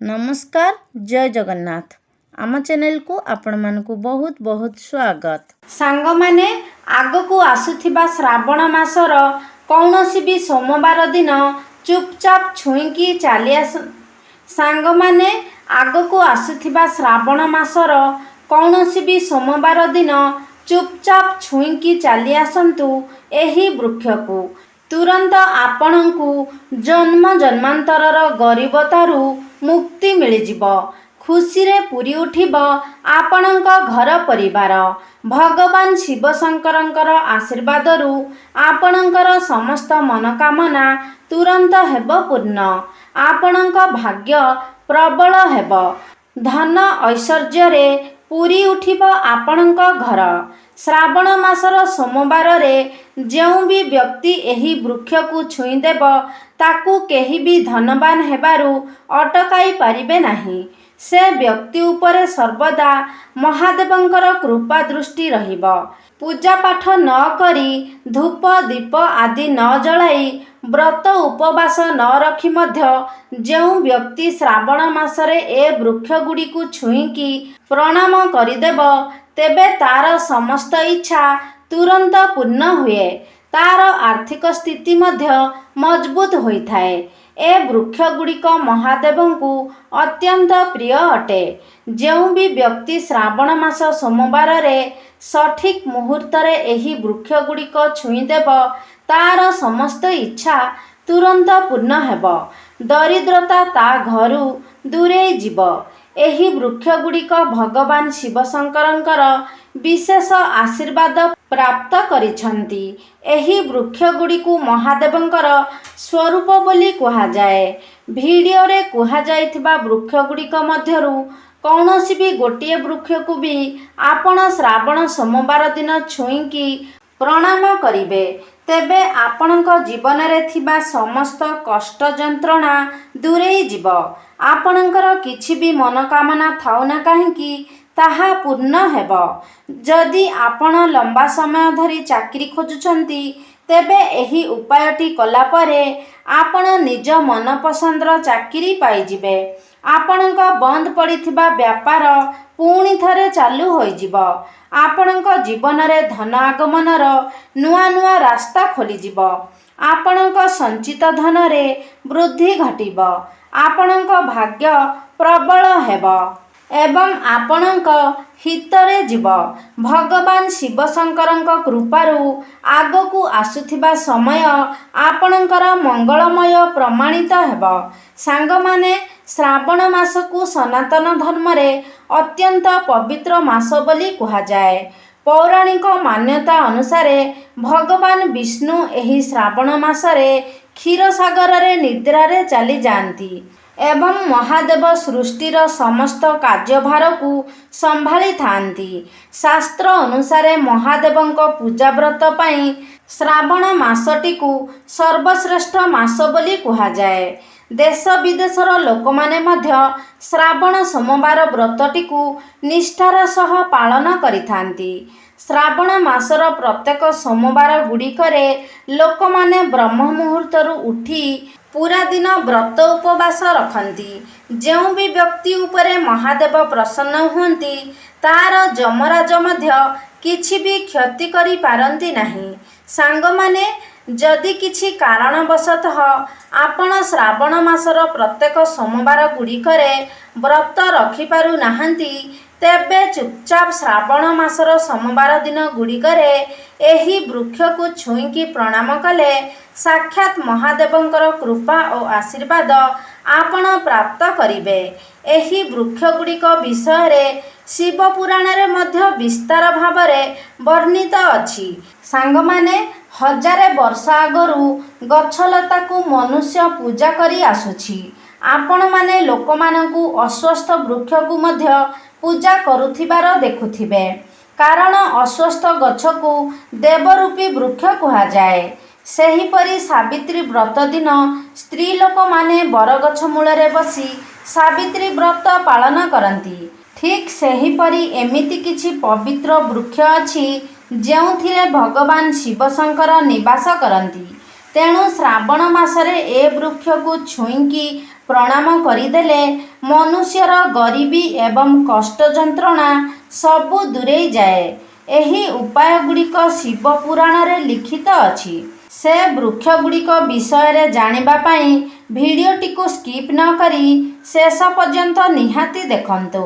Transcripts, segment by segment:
नमस्कार जय जगन्नाथ आम चैनल को आपण मानकु बहुत बहुत स्वागत। सांग माने आग को आसुथिबा श्रावण मासर कौनसी भी सोमवार दिन चुपचाप छुईकी चली आस सांग माने आग को आसुथिबा श्रावण मासर कौनसी भी सोमवार दिन चुपचाप छुईकी चली आसंतु एही वृक्ष को तुरंत आपणଙ୍କୁ जन्म जन्मांतरर गरीबतारू मुक्ति मिलिजिब। खुशी रे पूरी उठिब आपणଙ୍କ घर परिवार। भगवान शिव शंकरंकर आशीर्वादरू आपणଙ୍କର समस्त मनोकामना तुरंत हेब पूर्ण। आपणଙ୍କ भाग्य प्रबल हेब। धन ऐश्वर्य रे पूरी उठिब आपणଙ୍କ घर। श्रावण मासर सोमवार रे जेउ भी व्यक्ति एही वृक्ष को छुई देब ताकू केही भी धनवान हेबारू अटकाई पारिबे नाही। से व्यक्ति उपरे सर्वदा महादेवंकर कृपा दृष्टि रहिब। पूजा पाठ न करी धूप दीप आदि न जलाई व्रत उपवास न रखी मध्य जेउ व्यक्ति श्रावण मासरे ए वृक्ष गुड़ी को छुईकी प्रणाम करिदेब तेबे तार समस्त इच्छा तुरंत पूर्ण हुए। तार आर्थिक स्थिति मध्य मजबूत होइथाए। ए वृक्ष गुड़िक महादेवंकु अत्यंत प्रिय अटे। जेउ भी व्यक्ति श्रावण मास सोमवार रे सठिक मुहूर्त रे एही वृक्ष गुड़िक छुई देब तार समस्त इच्छा तुरंत पूर्ण हेब। दरिद्रता ता घरू दूरेई जीव। एही वृक्ष गुड़िक भगवान शिव शंकरंकर विशेष आशीर्वाद प्राप्त करिछंती। एही वृक्ष गुड़िकु महादेवंकर स्वरूप बोली कुहा जाए। वीडियो रे कुहा जाइथिबा वृक्ष गुड़िक मध्यरु कौनसी भी गोटिए वृक्ष को भी आपण श्रावण सोमवार दिन छुईकी प्रणाम करिवे तेबे आपणक जीवन रे थिबा समस्त कष्ट जंत्रणा दूरेई जीव। आपणकर किछि भी मनोकामना थाउ ना काहेकि ताहा पूर्ण हेब। जदि आपण लंबा समय धरी चाकरी खोजुछंती तेबे एही उपायटी कला परे आपण निज मन पसंदर चाकरी पाई जिवे। आपणक बंद पड़िथिबा व्यापार पुणी थरे चालू होई जिव। आपणक जीवन रे धन आगमनर नुआ नुआ रास्ता खोली जिव। आपणक संचित धन रे वृद्धि घटिब। आपणक भाग्य प्रबल हेब एवं आपणक हितरे जीव। भगवान शिव शंकरंक कृपारू आगकू आसुथिबा समय आपणकर मंगलमय प्रमाणित हेब। सांग माने श्रावण मास को सनातन धर्म रे अत्यंत पवित्र मास बोली कुहा जाए। पौराणिक मान्यता अनुसारे भगवान विष्णु एही श्रावण मासरे क्षीरसागर रे निद्रा रे चली जाती एवं महादेव सृष्टिर समस्त कार्यभार को संभाली थांती। शास्त्र अनुसारे महादेवंक पूजा व्रत पाई श्रावण मासटी को सर्वश्रेष्ठ मास बोली कुहा जाए। देश विदेशर लोक माने मध्य श्रावण सोमवार व्रतटी को निष्ठार सह पालन करिथांती। श्रावण मासर प्रत्येक सोमवार गुड़िकरे लोक माने ब्रह्म मुहूर्तरू उठी पूरा दिन व्रत उपवास रखती। जेउ भी व्यक्ति उपरे महादेव प्रसन्न हुंती तार जमराज मध्य किछि भी क्षति करि पारंती नाही। सांग माने जदि किछि कारणवशतः आपण श्रावण मासर प्रत्येक सोमवार गुड़िकरे व्रत रखि पारु नाहंती तेबे चुपचाप श्रावण मासर सोमवार दिन गुड़िकरे एही वृक्ष को छुईकी प्रणाम कले साक्षात महादेवंकर कृपा और आशीर्वाद आपण प्राप्त करिवे। एही वृक्ष गुड़िक विषय रे शिव पुराण रे मध्य विस्तार भावरे वर्णित अछि। सांग माने हजारे वर्ष आगरू गछलता को मनुष्य पूजा करी आसुछि। आपण माने लोक मानकु अस्वस्थ वृक्ष को मध्य पूजा करुथिबार देखुथिबे कारण अस्वस्थ गछ को देवरूपी वृक्ष कुहा जाए। सेहीपरि सावित्री व्रत दिन स्त्री लोक माने बरगछ मूलरे बसी सावित्री व्रत पालन करती। ठीक सेहीपरि एमिति किछि पवित्र वृक्ष अछि जेउथिरे भगवान शिव शंकर निवास करती। तेणु श्रावण मासरे ए वृक्ष को छुईकी ପ୍ରଣାମ କରିଦେଲେ ମନୁଷ୍ୟର ଗରିବୀ ଏବଂ କଷ୍ଟ ଯନ୍ତ୍ରଣା ସବୁ ଦୂରେଇ ଯାଏ। ଏହି ଉପାୟଗୁଡ଼ିକ ଶିବ ପୁରାଣରେ ଲିଖିତ ଅଛି। ସେ ବୃକ୍ଷଗୁଡ଼ିକ ବିଷୟରେ ଜାଣିବା ପାଇଁ ଭିଡ଼ିଓଟିକୁ ସ୍କିପ୍ ନ କରି ଶେଷ ପର୍ଯ୍ୟନ୍ତ ନିହାତି ଦେଖନ୍ତୁ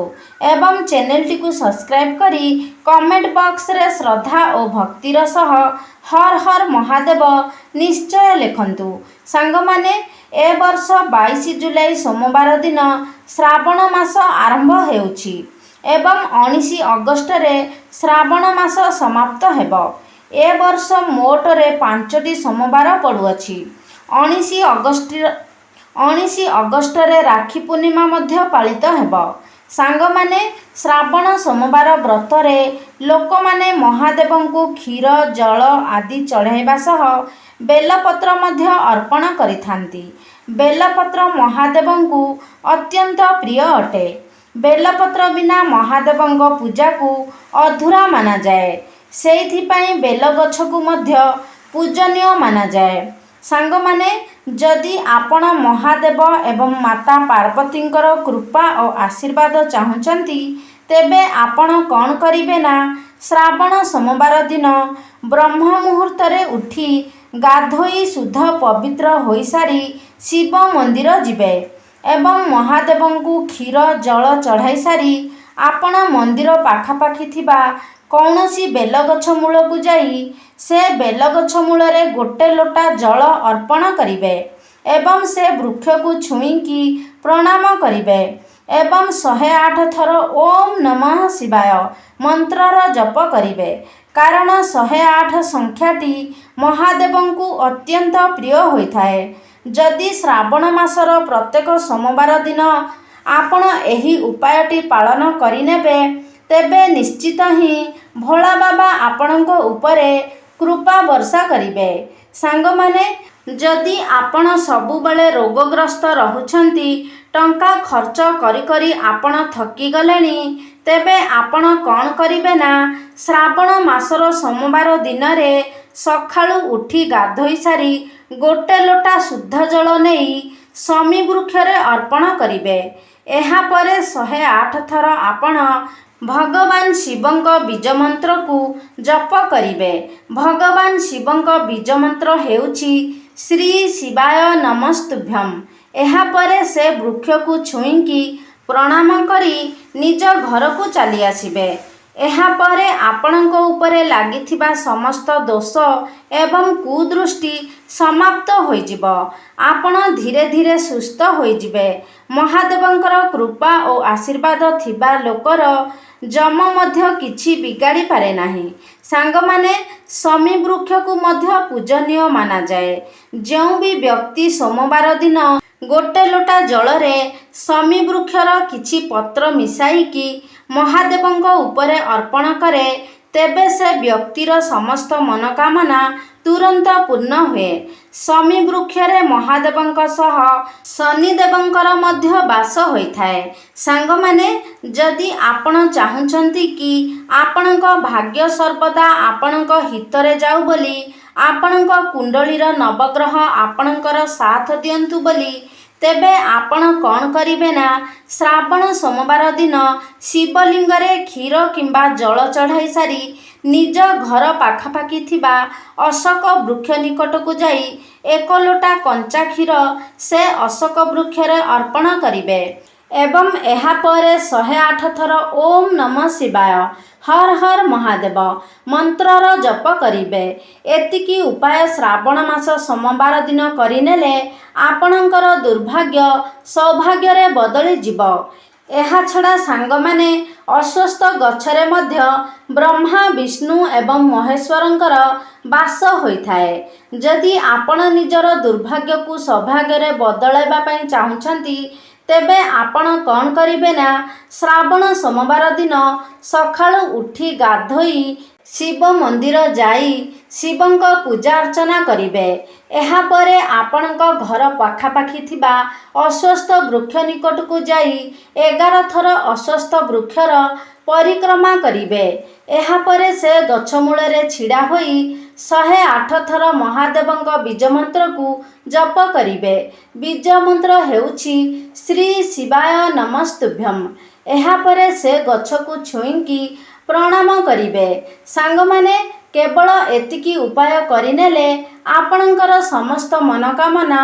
ଏବଂ ଚ୍ୟାନେଲଟିକୁ ସବସ୍କ୍ରାଇବ୍ କରି କମେଣ୍ଟ ବକ୍ସରେ ଶ୍ରଦ୍ଧା ଓ ଭକ୍ତିର ସହ ହର ହର ମହାଦେବ ନିଶ୍ଚୟ ଲେଖନ୍ତୁ। ସାଙ୍ଗମାନେ, ଏ ବର୍ଷ 22 ଜୁଲାଇ ସୋମବାର ଦିନ ଶ୍ରାବଣ ମାସ ଆରମ୍ଭ ହେଉଛି ଏବଂ 19 ଅଗଷ୍ଟରେ ଶ୍ରାବଣ ମାସ ସମାପ୍ତ ହେବ। ଏ ବର୍ଷ ମୋଟରେ 5ଟି ସୋମବାର ପଡ଼ୁଅଛି। 19 ଅଗଷ୍ଟରେ ରାକ୍ଷୀ ପୂର୍ଣ୍ଣିମା ମଧ୍ୟ ପାଳିତ ହେବ। ସାଙ୍ଗମାନେ, ଶ୍ରାବଣ ସୋମବାର ବ୍ରତରେ ଲୋକମାନେ ମହାଦେବଙ୍କୁ କ୍ଷୀର ଜଳ ଆଦି ଚଢ଼ାଇବା ସହ ବେଲପତ୍ର ମଧ୍ୟ ଅର୍ପଣ କରିଥାନ୍ତି। ବେଲପତ୍ର ମହାଦେବଙ୍କୁ ଅତ୍ୟନ୍ତ ପ୍ରିୟ ଅଟେ। ବେଲପତ୍ର ବିନା ମହାଦେବଙ୍କ ପୂଜାକୁ ଅଧୁରା ମାନାଯାଏ। ସେଇଥିପାଇଁ ବେଲଗଛକୁ ମଧ୍ୟ ପୂଜନୀୟ ମାନାଯାଏ। ସାଙ୍ଗମାନେ, ଯଦି ଆପଣ ମହାଦେବ ଏବଂ ମାତା ପାର୍ବତୀଙ୍କର କୃପା ଓ ଆଶୀର୍ବାଦ ଚାହୁଁଛନ୍ତି, ତେବେ ଆପଣ କ'ଣ କରିବେ ନା ଶ୍ରାବଣ ସୋମବାର ଦିନ ବ୍ରହ୍ମ ମୁହୂର୍ତ୍ତରେ ଉଠି ଗାଧୋଇ ଶୁଦ୍ଧ ପବିତ୍ର ହୋଇସାରି ଶିବ ମନ୍ଦିର ଯିବେ ଏବଂ ମହାଦେବଙ୍କୁ କ୍ଷୀର ଜଳ ଚଢ଼ାଇ ସାରି ଆପଣ ମନ୍ଦିର ପାଖାପାଖି ଥିବା କୌଣସି ବେଲଗଛ ମୂଳକୁ ଯାଇ ସେ ବେଲଗଛ ମୂଳରେ ଗୋଟେ ଲୋଟା ଜଳ ଅର୍ପଣ କରିବେ ଏବଂ ସେ ବୃକ୍ଷକୁ ଛୁଇଁକି ପ୍ରଣାମ କରିବେ ଏବଂ 108 ଥର ଓମ୍ ନମଃ ଶିବାୟ ମନ୍ତ୍ରର ଜପ କରିବେ। କାରଣ 108 ସଂଖ୍ୟାଟି ମହାଦେବଙ୍କୁ ଅତ୍ୟନ୍ତ ପ୍ରିୟ ହୋଇଥାଏ। ଯଦି ଶ୍ରାବଣ ମାସର ପ୍ରତ୍ୟେକ ସୋମବାର ଦିନ ଆପଣ ଏହି ଉପାୟଟି ପାଳନ କରିନେବେ, ତେବେ ନିଶ୍ଚିତ ହିଁ ଭୋଳା ବାବା ଆପଣଙ୍କ ଉପରେ କୃପା ବର୍ଷା କରିବେ। ସାଙ୍ଗମାନେ, ଯଦି ଆପଣ ସବୁବେଳେ ରୋଗଗ୍ରସ୍ତ ରହୁଛନ୍ତି, ଟଙ୍କା ଖର୍ଚ୍ଚ କରି କରି ଆପଣ ଥକିଗଲେଣି, ତେବେ ଆପଣ କ'ଣ କରିବେ ନା ଶ୍ରାବଣ ମାସର ସୋମବାର ଦିନରେ ସକାଳୁ ଉଠି ଗାଧୋଇ ସାରି ଗୋଟେ ଲୋଟା ଶୁଦ୍ଧ ଜଳ ନେଇ ଶମୀ ବୃକ୍ଷରେ ଅର୍ପଣ କରିବେ। ଏହାପରେ 108 ଥର ଆପଣ ଭଗବାନ ଶିବଙ୍କ ବୀଜମନ୍ତ୍ରକୁ ଜପ କରିବେ। ଭଗବାନ ଶିବଙ୍କ ବୀଜମନ୍ତ୍ର ହେଉଛି ଶ୍ରୀ ଶିବାୟ ନମସ୍ତୁଭ୍ୟମ୍। ଏହାପରେ ସେ ବୃକ୍ଷକୁ ଛୁଇଁକି ପ୍ରଣାମ କରି ନିଜ ଘରକୁ ଚାଲି ଆସିବେ। ଏହାପରେ ଆପଣଙ୍କ ଉପରେ ଲାଗିଥିବା ସମସ୍ତ ଦୋଷ ଏବଂ କୁଦୃଷ୍ଟି ସମାପ୍ତ ହୋଇଯିବ। ଆପଣ ଧୀରେ ଧୀରେ ସୁସ୍ଥ ହୋଇଯିବେ। ମହାଦେବଙ୍କର କୃପା ଓ ଆଶୀର୍ବାଦ ଥିବା ଲୋକର ଯମ ମଧ୍ୟ କିଛି ବିଗାଡ଼ି ପାରେ ନାହିଁ। ସାଙ୍ଗମାନେ, ଶମୀ ବୃକ୍ଷକୁ ମଧ୍ୟ ପୂଜନୀୟ ମାନାଯାଏ। ଯେଉଁ ବି ବ୍ୟକ୍ତି ସୋମବାର ଦିନ ଗୋଟେ ଲୋଟା ଜଳରେ ଶମୀ ବୃକ୍ଷର କିଛି ପତ୍ର ମିଶାଇକି ମହାଦେବଙ୍କ ଉପରେ ଅର୍ପଣ କରେ, ତେବେ ସେ ବ୍ୟକ୍ତିର ସମସ୍ତ ମନୋକାମନା ତୁରନ୍ତ ପୂର୍ଣ୍ଣ ହୁଏ। ଶମୀ ବୃକ୍ଷରେ ମହାଦେବଙ୍କ ସହ ଶନିଦେବଙ୍କର ମଧ୍ୟ ବାସ ହୋଇଥାଏ। ସାଙ୍ଗମାନେ, ଯଦି ଆପଣ ଚାହୁଁଛନ୍ତି କି ଆପଣଙ୍କ ଭାଗ୍ୟ ସର୍ବଦା ଆପଣଙ୍କ ହିତରେ ଯାଉ ବୋଲି, ଆପଣଙ୍କ କୁଣ୍ଡଳୀର ନବଗ୍ରହ ଆପଣଙ୍କର ସାଥ ଦିଅନ୍ତୁ ବୋଲି, ତେବେ ଆପଣ କ'ଣ କରିବେ ନା ଶ୍ରାବଣ ସୋମବାର ଦିନ ଶିବଲିଙ୍ଗରେ କ୍ଷୀର କିମ୍ବା ଜଳ ଚଢ଼ାଇ ସାରି ନିଜ ଘର ପାଖାପାଖି ଥିବା ଅଶୋକ ବୃକ୍ଷ ନିକଟକୁ ଯାଇ 1 ଲୋଟା କଞ୍ଚା କ୍ଷୀର ସେ ଅଶୋକ ବୃକ୍ଷରେ ଅର୍ପଣ କରିବେ ଏବଂ ଏହାପରେ 108 ଥର ଓମ୍ ନମଃ ଶିବାୟ ହର ହର ମହାଦେବ ମନ୍ତ୍ରର ଜପ କରିବେ। ଏତିକି ଉପାୟ ଶ୍ରାବଣ ମାସ ସୋମବାର ଦିନ କରିନେଲେ ଆପଣଙ୍କର ଦୁର୍ଭାଗ୍ୟ ସୌଭାଗ୍ୟରେ ବଦଳିଯିବ। ଏହାଛଡ଼ା ସାଙ୍ଗମାନେ, ଅଶ୍ୱତ୍ଥ ଗଛରେ ମଧ୍ୟ ବ୍ରହ୍ମା ବିଷ୍ଣୁ ଏବଂ ମହେଶ୍ୱରଙ୍କର ବାସ ହୋଇଥାଏ। ଯଦି ଆପଣ ନିଜର ଦୁର୍ଭାଗ୍ୟକୁ ସୌଭାଗ୍ୟରେ ବଦଳାଇବା ପାଇଁ ଚାହୁଁଛନ୍ତି, ତେବେ ଆପଣ କ'ଣ କରିବେ ନା ଶ୍ରାବଣ ସୋମବାର ଦିନ ସକାଳୁ ଉଠି ଗାଧୋଇ ଶିବ ମନ୍ଦିର ଯାଇ ଶିବଙ୍କ ପୂଜା ଅର୍ଚ୍ଚନା କରିବେ। ଏହାପରେ ଆପଣଙ୍କ ଘର ପାଖାପାଖି ଥିବା ଅଶ୍ୱତ୍ଥ ବୃକ୍ଷ ନିକଟକୁ ଯାଇ 11 ଥର ଅଶ୍ୱତ୍ଥ ବୃକ୍ଷର ପରିକ୍ରମା କରିବେ। ଏହାପରେ ସେ ଗଛ ମୂଳରେ ଛିଡ଼ା ହୋଇ 108 ଥର ମହାଦେବଙ୍କ ବୀଜ ମନ୍ତ୍ରକୁ ଜପ କରିବେ। ବୀଜ ମନ୍ତ୍ର ହେଉଛି ଶ୍ରୀ ଶିବାୟ ନମସ୍ତୁଭ୍ୟମ୍। ଏହାପରେ ସେ ଗଛକୁ ଛୁଇଁକି ପ୍ରଣାମ କରିବେ। ସାଙ୍ଗମାନେ, କେବଳ ଏତିକି ଉପାୟ କରିନେଲେ ଆପଣଙ୍କର ସମସ୍ତ ମନୋକାମନା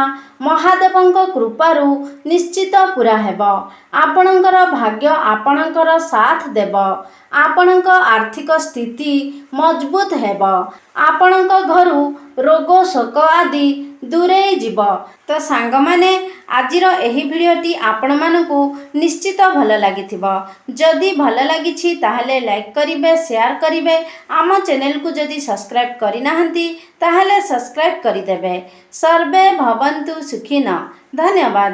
ମହାଦେବଙ୍କ କୃପାରୁ ନିଶ୍ଚିତ ପୂରା ହେବ। ଆପଣଙ୍କର ଭାଗ୍ୟ ଆପଣଙ୍କର ସାଥ ଦେବ। ଆପଣଙ୍କ ଆର୍ଥିକ ସ୍ଥିତି ମଜବୁତ ହେବ। ଆପଣଙ୍କ ଘରୁ ରୋଗ ଶୋକ ଆଦି ଦୂରେଇ ଯିବ। ତ ସାଙ୍ଗମାନେ, ଆଜିର ଏହି ଭିଡ଼ିଓଟି ଆପଣମାନଙ୍କୁ ନିଶ୍ଚିତ ଭଲ ଲାଗିଥିବ। ଯଦି ଭଲ ଲାଗିଛି ତାହେଲେ ଲାଇକ୍ କରିବେ, ସେୟାର କରିବେ। ଆମ ଚ୍ୟାନେଲକୁ ଯଦି ସବସ୍କ୍ରାଇବ୍ କରିନାହାନ୍ତି ତାହେଲେ ସବସ୍କ୍ରାଇବ୍ କରିଦେବେ। ସର୍ବେ ଭବନ୍ତୁ ସୁଖିନଃ। ଧନ୍ୟବାଦ।